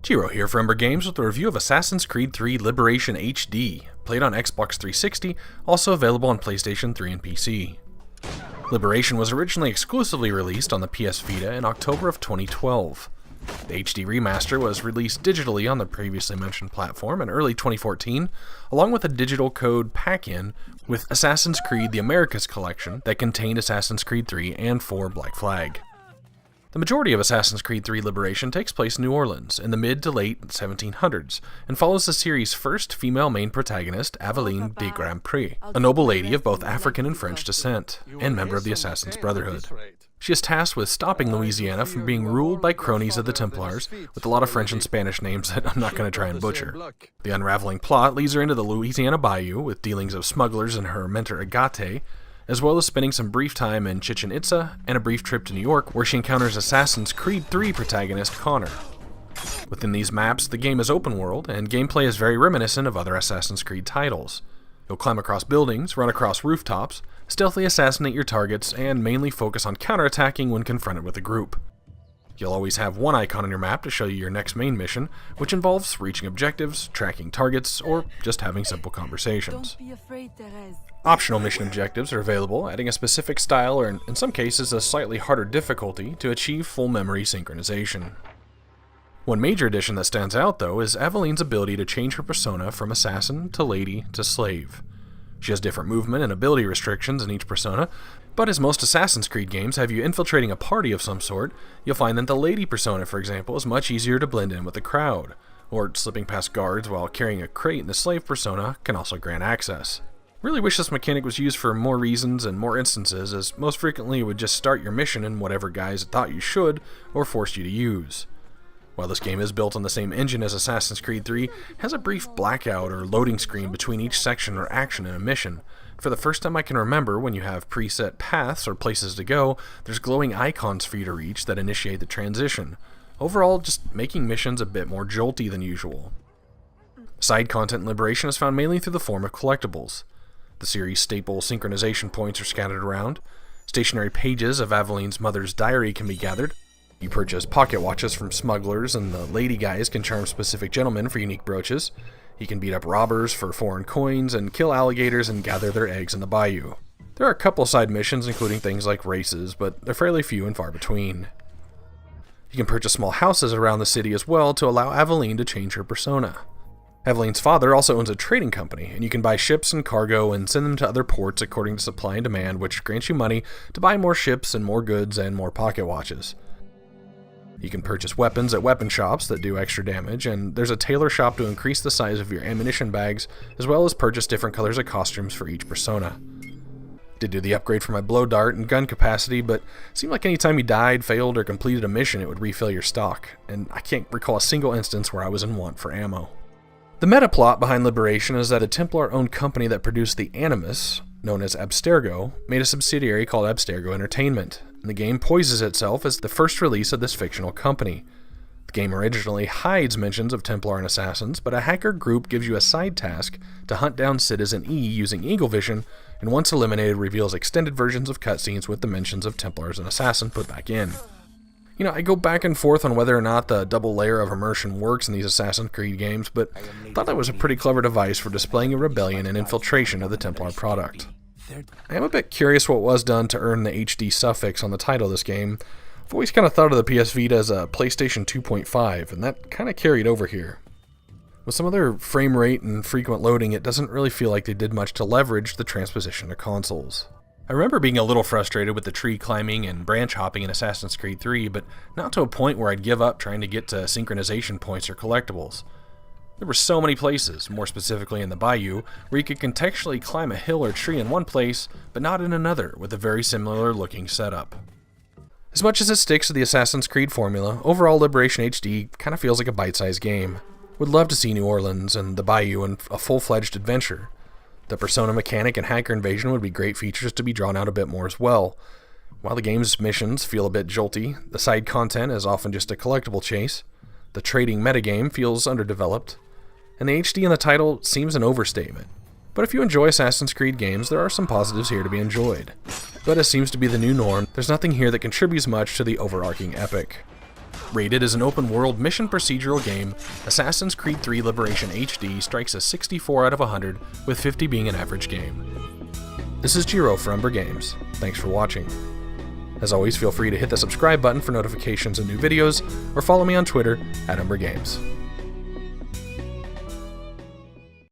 Giro here for Umbra Games with a review of Assassin's Creed 3 Liberation HD, played on Xbox 360, also available on PlayStation 3 and PC. Liberation was originally exclusively released on the PS Vita in October of 2012. The HD remaster was released digitally on the previously mentioned platform in early 2014, along with a digital code pack-in with Assassin's Creed The Americas collection that contained Assassin's Creed 3 and 4 Black Flag. The majority of Assassin's Creed 3 Liberation takes place in New Orleans in the mid to late 1700s and follows the series' first female main protagonist, Aveline de Grandpré, a noble lady of both African and French descent, and member of the Assassin's Brotherhood. She is tasked with stopping Louisiana from being ruled by cronies of the Templars, with a lot of French and Spanish names that I'm not going to try and butcher. The unraveling plot leads her into the Louisiana bayou with dealings of smugglers and her mentor Agate, as well as spending some brief time in Chichen Itza and a brief trip to New York where she encounters Assassin's Creed 3 protagonist Connor. Within these maps, the game is open world, and gameplay is very reminiscent of other Assassin's Creed titles. You'll climb across buildings, run across rooftops, stealthily assassinate your targets, and mainly focus on counterattacking when confronted with a group. You'll always have one icon on your map to show you your next main mission, which involves reaching objectives, tracking targets, or just having simple conversations. Optional mission objectives are available, adding a specific style or, in some cases, a slightly harder difficulty to achieve full memory synchronization. One major addition that stands out, though, is Aveline's ability to change her persona from assassin to lady to slave. She has different movement and ability restrictions in each persona, but as most Assassin's Creed games have you infiltrating a party of some sort, you'll find that the lady persona, for example, is much easier to blend in with the crowd, or slipping past guards while carrying a crate in the slave persona can also grant access. Really wish this mechanic was used for more reasons and more instances, as most frequently it would just start your mission in whatever guise it thought you should, or forced you to use. While this game is built on the same engine as Assassin's Creed 3, it has a brief blackout or loading screen between each section or action in a mission. For the first time I can remember, when you have preset paths or places to go, there's glowing icons for you to reach that initiate the transition. Overall, just making missions a bit more jolty than usual. Side content in Liberation is found mainly through the form of collectibles. The series' staple synchronization points are scattered around. Stationary pages of Aveline's mother's diary can be gathered. You purchase pocket watches from smugglers, and the lady guys can charm specific gentlemen for unique brooches. You can beat up robbers for foreign coins, and kill alligators and gather their eggs in the bayou. There are a couple side missions, including things like races, but they're fairly few and far between. You can purchase small houses around the city as well to allow Aveline to change her persona. Aveline's father also owns a trading company, and you can buy ships and cargo and send them to other ports according to supply and demand, which grants you money to buy more ships and more goods and more pocket watches. You can purchase weapons at weapon shops that do extra damage, and there's a tailor shop to increase the size of your ammunition bags, as well as purchase different colors of costumes for each persona. Did do the upgrade for my blow dart and gun capacity, but it seemed like anytime you died, failed, or completed a mission it would refill your stock, and I can't recall a single instance where I was in want for ammo. The meta plot behind Liberation is that a Templar-owned company that produced the Animus, known as Abstergo, made a subsidiary called Abstergo Entertainment, and the game poises itself as the first release of this fictional company. The game originally hides mentions of Templar and assassins, but a hacker group gives you a side task to hunt down Citizen E using Eagle Vision, and once eliminated reveals extended versions of cutscenes with the mentions of Templars and Assassin put back in. You know, I go back and forth on whether or not the double layer of immersion works in these Assassin's Creed games, but I thought that was a pretty clever device for displaying a rebellion and infiltration of the Templar product. I am a bit curious what was done to earn the HD suffix on the title of this game. I've always kind of thought of the PS Vita as a PlayStation 2.5, and that kind of carried over here. With some of their frame rate and frequent loading, it doesn't really feel like they did much to leverage the transposition to consoles. I remember being a little frustrated with the tree climbing and branch hopping in Assassin's Creed 3, but not to a point where I'd give up trying to get to synchronization points or collectibles. There were so many places, more specifically in the bayou, where you could contextually climb a hill or tree in one place, but not in another, with a very similar looking setup. As much as it sticks to the Assassin's Creed formula, overall Liberation HD kind of feels like a bite-sized game. Would love to see New Orleans and the bayou in a full-fledged adventure. The persona mechanic and hacker invasion would be great features to be drawn out a bit more as well. While the game's missions feel a bit jolty, the side content is often just a collectible chase. The trading metagame feels underdeveloped, and the HD in the title seems an overstatement. But if you enjoy Assassin's Creed games, there are some positives here to be enjoyed. But as seems to be the new norm, there's nothing here that contributes much to the overarching epic. Rated as an open-world mission procedural game, Assassin's Creed III Liberation HD strikes a 64 out of 100, with 50 being an average game. This is Jiro for Umbra Games. Thanks for watching. As always, feel free to hit the subscribe button for notifications of new videos, or follow me on Twitter @Umbra Games.